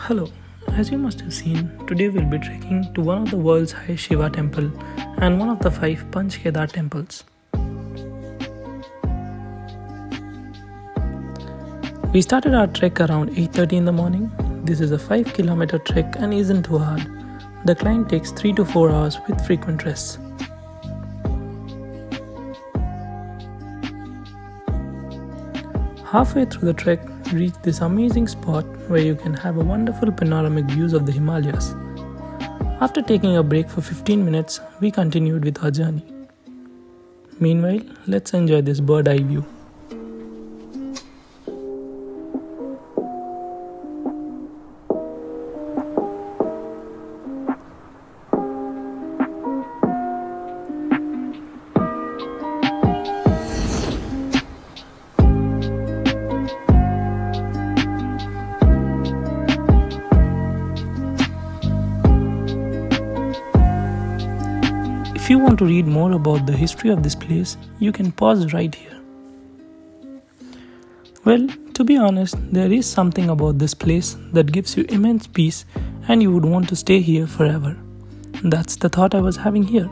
Hello, as you must have seen, today we'll be trekking to one of the world's highest Shiva temple and one of the 5 Panch Kedar temples. We started our trek around 8:30 in the morning. This is a 5-kilometer trek and isn't too hard. The climb takes 3 to 4 hours with frequent rests. Halfway through the trek, we reach this amazing spot where you can have a wonderful panoramic views of the Himalayas. After taking a break for 15 minutes, we continued with our journey. Meanwhile, let's enjoy this bird eye view. If you want to read more about the history of this place, you can pause right here. Well, to be honest, there is something about this place that gives you immense peace and you would want to stay here forever. That's the thought I was having here.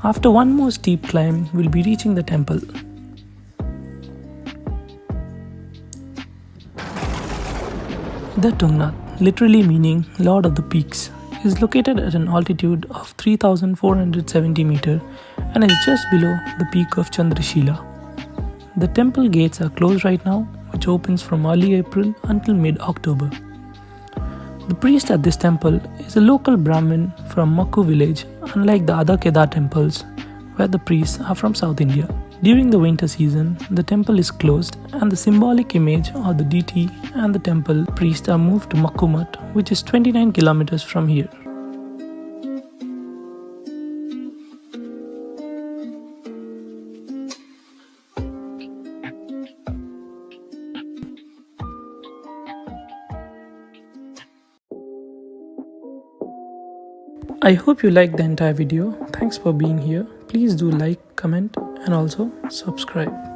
After one more steep climb, we'll be reaching the temple. The Tungnath, literally meaning Lord of the Peaks, is located at an altitude of 3,470 meters and is just below the peak of Chandrashila. The temple gates are closed right now, which opens from early April until mid-October. The priest at this temple is a local Brahmin from Makku village, unlike the other Kedar temples where the priests are from South India. During the winter season, the temple is closed and the symbolic image of the deity and the temple priest are moved to Makkumat, which is 29 kilometers from here. I hope you liked the entire video. Thanks for being here. Please do like, comment and also subscribe.